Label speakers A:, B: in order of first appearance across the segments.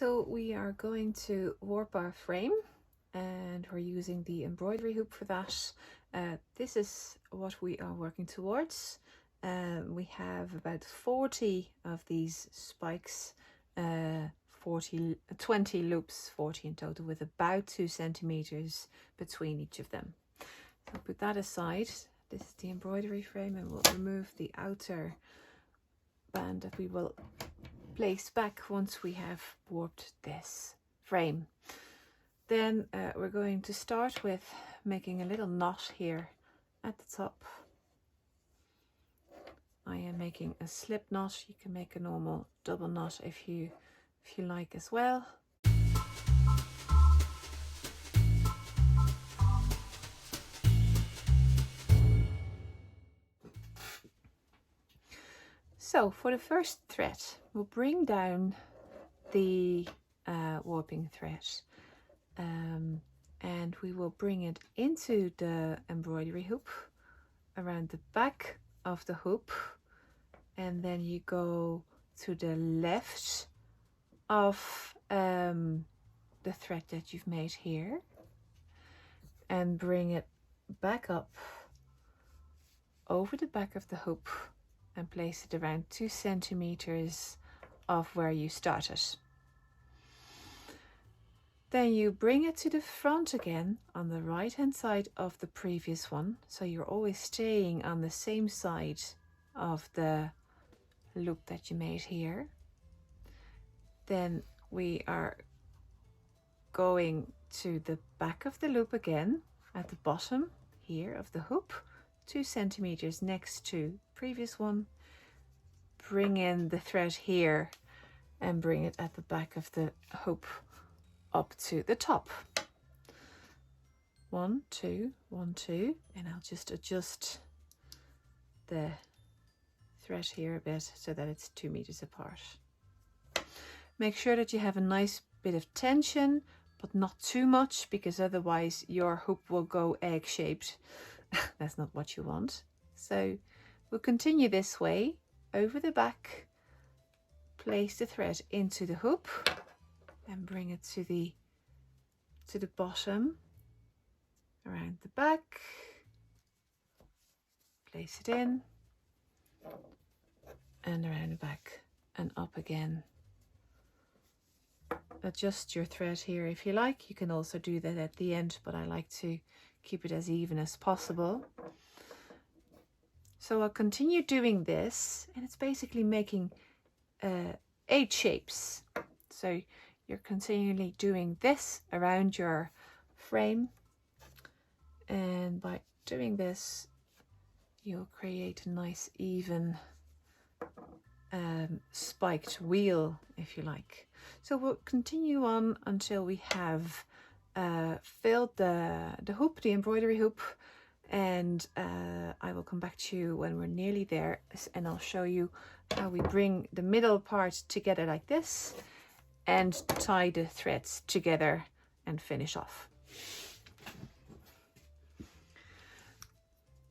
A: So we are going to warp our frame and we're using the embroidery hoop for that. This is what we are working towards. We have about 40 of these spikes, 20 loops, 40 in total, with about 2 centimeters between each of them. So put that aside. This is the embroidery frame, and we'll remove the outer band that we will place back once we have warped this frame. Then we're going to start with making a little knot here at the top. I am making a slip knot. You can make a normal double knot if you like as well. So for the first thread, we'll bring down the warping thread and we will bring it into the embroidery hoop around the back of the hoop, and then you go to the left of the thread that you've made here and bring it back up over the back of the hoop and place it around 2 centimeters of where you started. Then you bring it to the front again on the right hand side of the previous one, so you're always staying on the same side of the loop that you made here. Then we are going to the back of the loop again at the bottom here of the hoop, 2 centimeters next to previous one. Bring in the thread here and bring it at the back of the hoop up to the top. 1, 2, 1, 2, and I'll just adjust the thread here a bit so that it's 2 meters apart. Make sure that you have a nice bit of tension, but not too much, because otherwise your hoop will go egg-shaped. That's not what you want. So we'll continue this way over the back, place the thread into the hoop and bring it to the bottom, around the back, place it in and around the back and up again. Adjust your thread here if you like. You can also do that at the end, but I like to keep it as even as possible. So I'll continue doing this, and it's basically making 8 shapes. So you're continually doing this around your frame, and by doing this you'll create a nice even spiked wheel, if you like. So we'll continue on until we have filled the hoop, the embroidery hoop, and I will come back to you when we're nearly there, and I'll show you how we bring the middle part together like this and tie the threads together and finish off.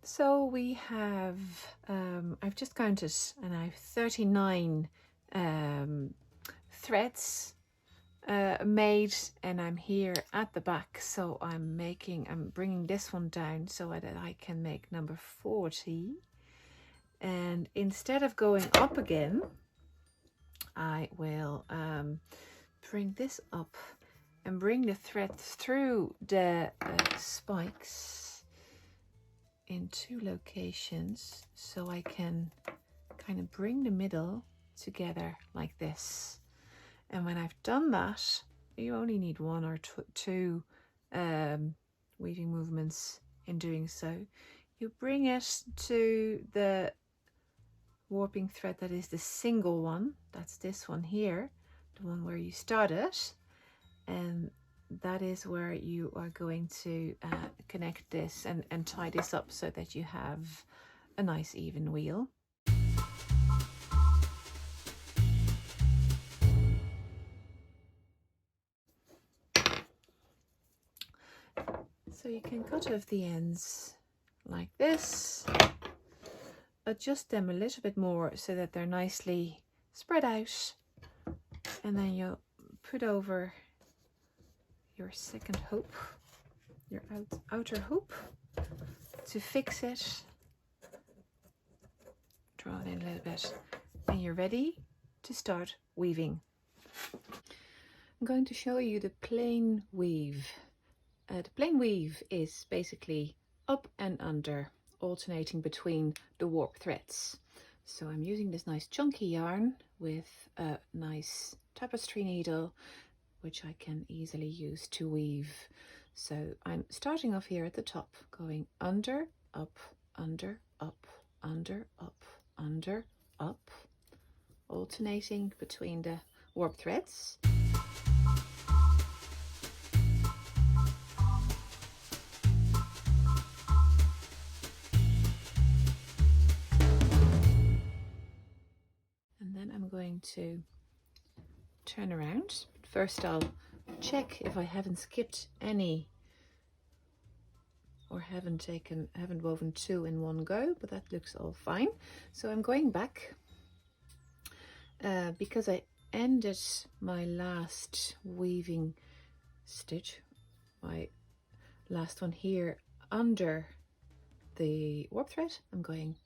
A: So we have, I've just counted, and I have 39 threads made, and I'm here at the back. So I'm bringing this one down so that I can make number 40. And instead of going up again, I will bring this up and bring the thread through the spikes in 2 locations, so I can kind of bring the middle together like this. And when I've done that, you only need 1 or 2 weaving movements in doing so. You bring it to the warping thread that is the single one, that's this one here, the one where you started, and that is where you are going to connect this and tie this up so that you have a nice even wheel. So you can cut off the ends like this, adjust them a little bit more so that they're nicely spread out, and then you'll put over your second hoop, your outer hoop, to fix it. Draw it in a little bit, and you're ready to start weaving. I'm going to show you the plain weave. The plain weave is basically up and under, alternating between the warp threads. So I'm using this nice chunky yarn with a nice tapestry needle, which I can easily use to weave. So I'm starting off here at the top, going under, up, under, up, under, up, under, up, alternating between the warp threads. And then I'm going to turn around. First I'll check if I haven't skipped any or haven't woven two in one go, but that looks all fine. So I'm going back because I ended my last weaving stitch, my last one here under the warp thread. I'm going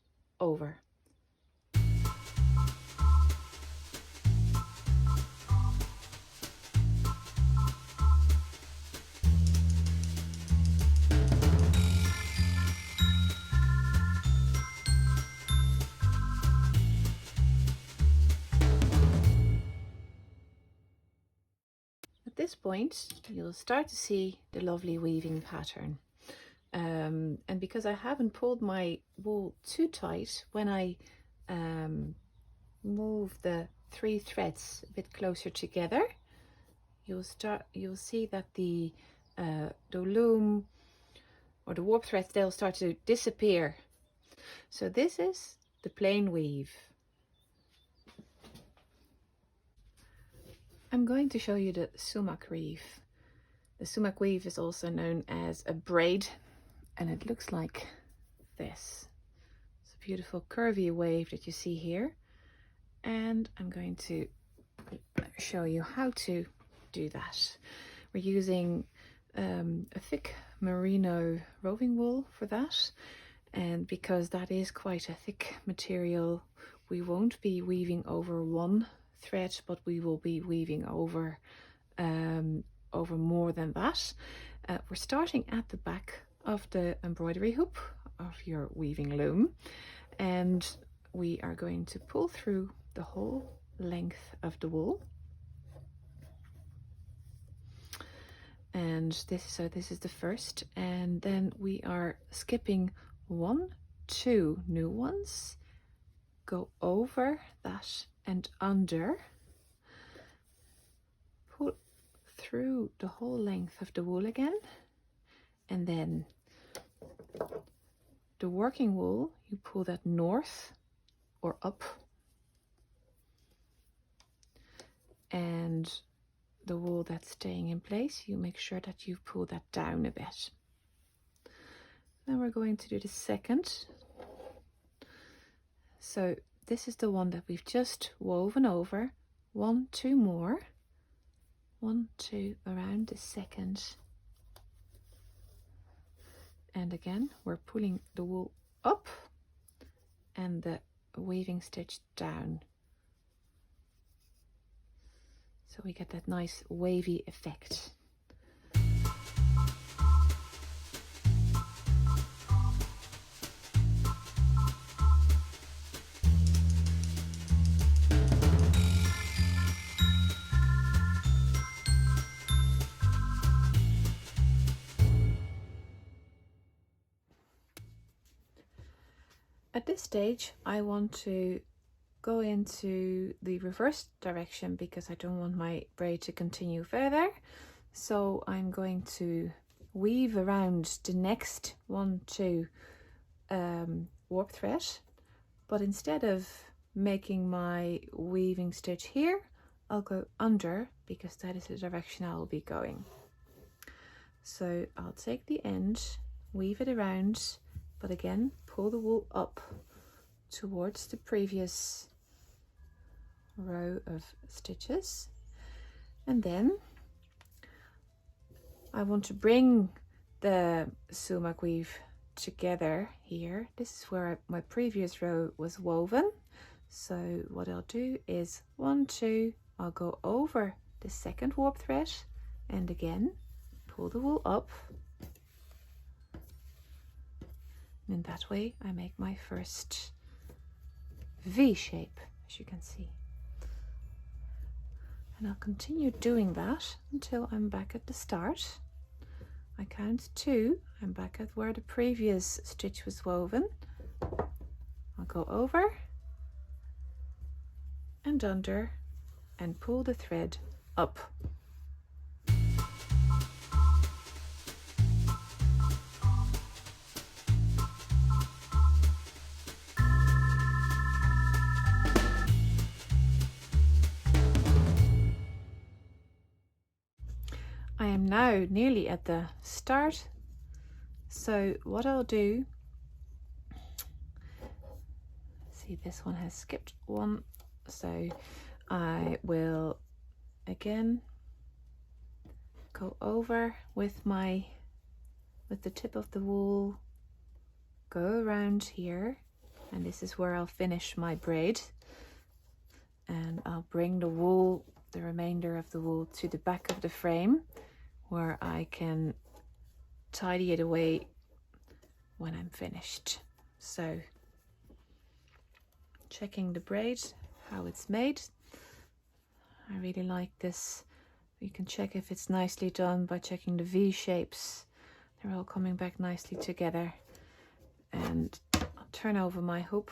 A: over. At this point, you'll start to see the lovely weaving pattern. And because I haven't pulled my wool too tight, when I move the 3 threads a bit closer together, you'll see that the loom or the warp threads, they'll start to disappear. So this is the plain weave. I'm going to show you the Sumaq weave. The Sumaq weave is also known as a braid, and it looks like this. It's a beautiful curvy wave that you see here, and I'm going to show you how to do that. We're using a thick merino roving wool for that, and because that is quite a thick material, we won't be weaving over one thread, but we will be weaving over more than that. We're starting at the back of the embroidery hoop of your weaving loom, and we are going to pull through the whole length of the wool. And this is the first, and then we are skipping 1, 2 new ones, go over that and under, pull through the whole length of the wool again, and then the working wool, you pull that north or up, and the wool that's staying in place, you make sure that you pull that down a bit. Then we're going to do the second. So this is the one that we've just woven over. 1, 2 more. 1, 2 around the second. And again, we're pulling the wool up and the weaving stitch down. So we get that nice wavy effect. At this stage, I want to go into the reverse direction because I don't want my braid to continue further. So I'm going to weave around the next 1, 2 warp thread, but instead of making my weaving stitch here, I'll go under because that is the direction I will be going. So I'll take the end, weave it around, but again pull the wool up towards the previous row of stitches, And then I want to bring the sumac weave together here. This is where my previous row was woven. So what I'll do is 1, 2, I'll go over the second warp thread and again pull the wool up. And in that way I make my first V shape, as you can see. And I'll continue doing that until I'm back at the start. I count 2, I'm back at where the previous stitch was woven. I'll go over and under and pull the thread up. I am now nearly at the start, so what I'll do, see this one has skipped one, so I will again go over with the tip of the wool, go around here, and this is where I'll finish my braid, and I'll bring the wool, the remainder of the wool, to the back of the frame where I can tidy it away when I'm finished. So checking the braid, how it's made. I really like this. You can check if it's nicely done by checking the V shapes. They're all coming back nicely together. And I'll turn over my hoop,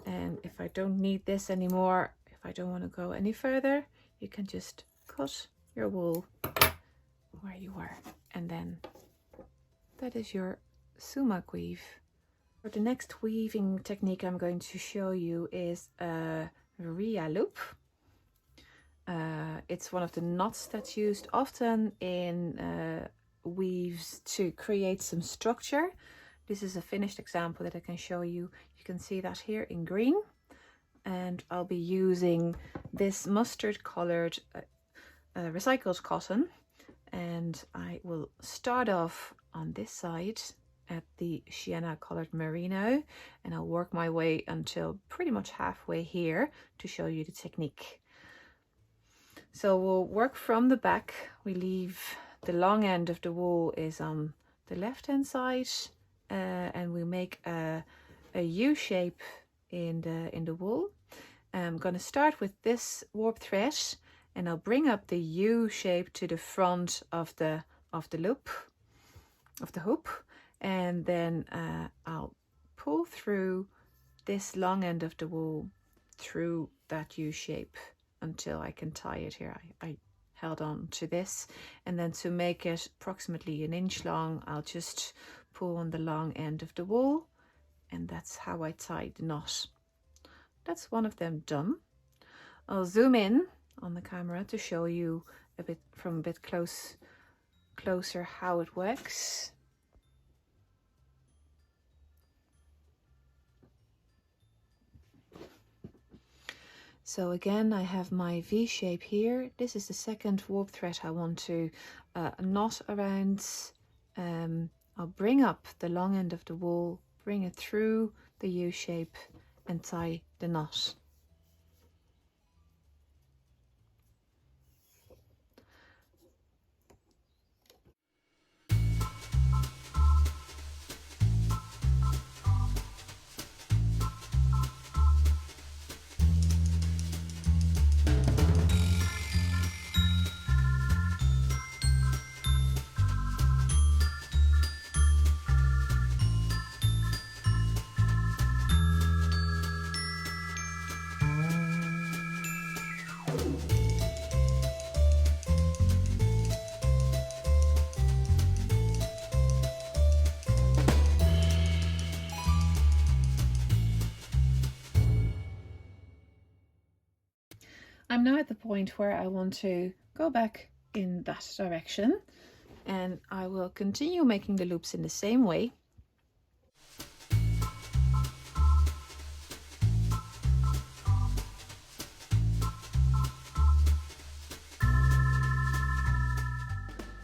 A: and if I don't need this anymore, if I don't want to go any further, you can just cut your wool where you were, and then that is your sumac weave. For the next weaving technique I'm going to show you is a Urea loop. It's one of the knots that's used often in weaves to create some structure. This is a finished example that I can show you. You can see that here in green, and I'll be using this mustard colored recycled cotton, and I will start off on this side at the sienna colored merino, and I'll work my way until pretty much halfway here to show you the technique. So we'll work from the back. We leave the long end of the wool is on the left hand side, and we make a U shape in the wool. I'm going to start with this warp thread, and I'll bring up the U shape to the front of the loop of the hoop, and then I'll pull through this long end of the wool through that U shape until I can tie it here. I held on to this, and then to make it approximately 1 inch long, I'll just pull on the long end of the wool, and that's how I tie the knot. That's one of them done. I'll zoom in on the camera to show you a bit from a bit closer how it works. So again, I have my V shape here. This is the second warp thread I want to knot around. I'll bring up the long end of the wool, bring it through the U shape and tie the knot. I'm now at the point where I want to go back in that direction, and I will continue making the loops in the same way.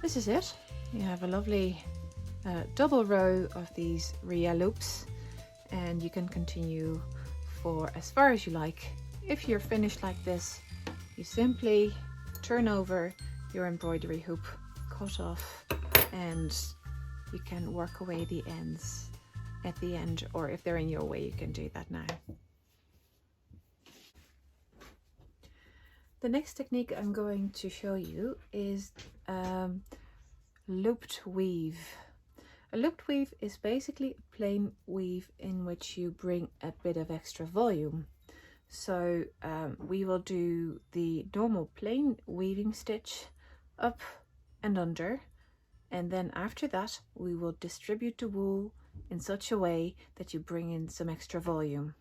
A: This is it. You have a lovely double row of these Urea loops, and you can continue for as far as you like. If you're finished like this, you simply turn over your embroidery hoop, cut off, and you can work away the ends at the end, or if they're in your way, you can do that now. The next technique I'm going to show you is looped weave. A looped weave is basically a plain weave in which you bring a bit of extra volume. So we will do the normal plain weaving stitch up and under, and then after that we will distribute the wool in such a way that you bring in some extra volume.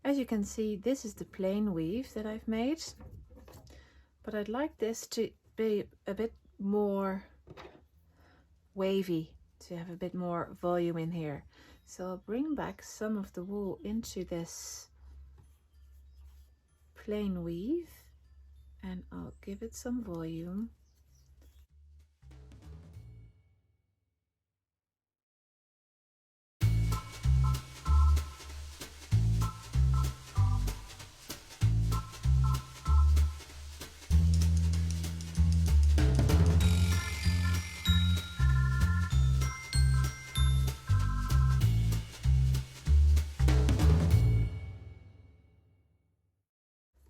A: As you can see, this is the plain weave that I've made, but I'd like this to be a bit more wavy, to have a bit more volume in here. So I'll bring back some of the wool into this plain weave and I'll give it some volume.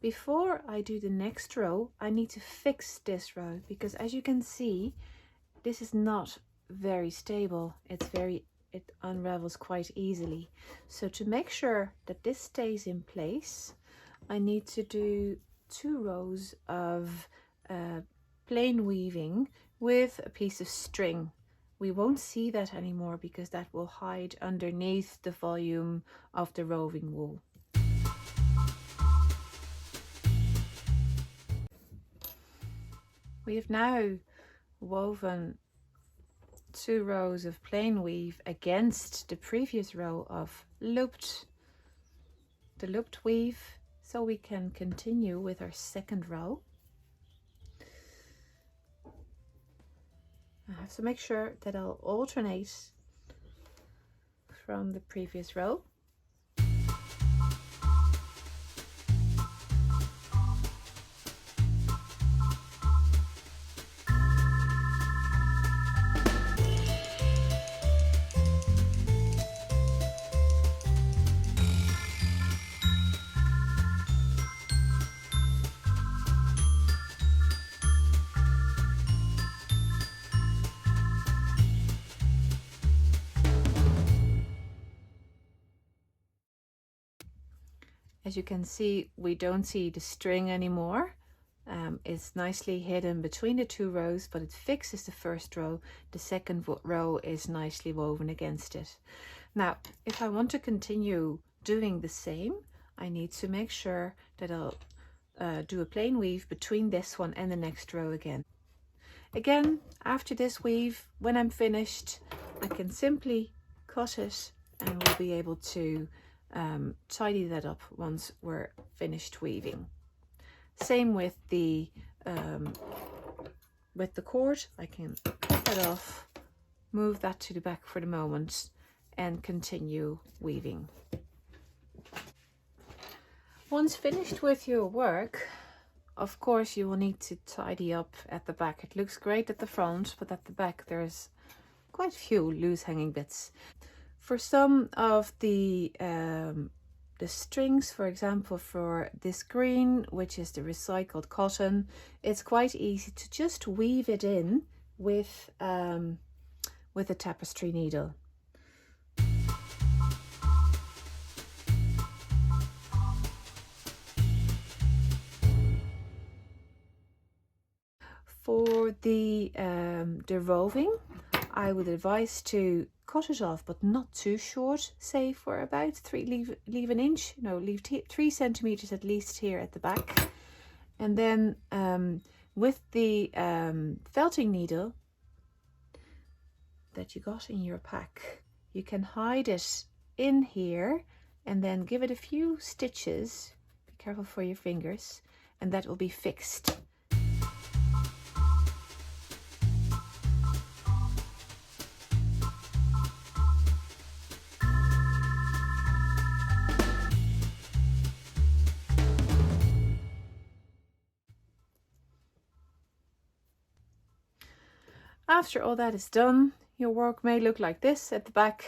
A: Before I do the next row, I need to fix this row, because as you can see, this is not very stable. It unravels quite easily. So to make sure that this stays in place, I need to do 2 rows of plain weaving with a piece of string. We won't see that anymore because that will hide underneath the volume of the roving wool. We have now woven 2 rows of plain weave against the previous row of the looped weave, so we can continue with our second row. I have to make sure that I'll alternate from the previous row. As you can see, we don't see the string anymore. It's nicely hidden between the 2 rows, but it fixes the first row. The second row is nicely woven against it. Now, if I want to continue doing the same, I need to make sure that I'll do a plain weave between this one and the next row again. Again, after this weave, when I'm finished, I can simply cut it and we'll be able to tidy that up once we're finished weaving. Same with the cord. I can cut that off, move that to the back for the moment, and continue weaving. Once finished with your work, of course you will need to tidy up at the back. It looks great at the front, but at the back there's quite a few loose hanging bits. For some of the strings, for example, for this green, which is the recycled cotton, it's quite easy to just weave it in with a tapestry needle. For the roving, I would advise to cut it off, but not too short. Say for about leave an inch. No, leave 3 centimeters at least here at the back, and then with the felting needle that you got in your pack, you can hide it in here and then give it a few stitches. Be careful for your fingers, and that will be fixed. After all that is done, your work may look like this at the back.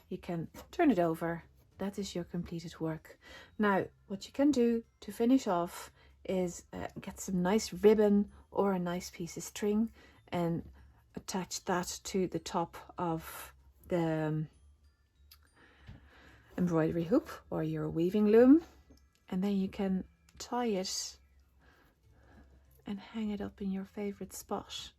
A: You can turn it over. That is your completed work. Now, what you can do to finish off is get some nice ribbon or a nice piece of string and attach that to the top of the embroidery hoop or your weaving loom, and then you can tie it and hang it up in your favorite spot.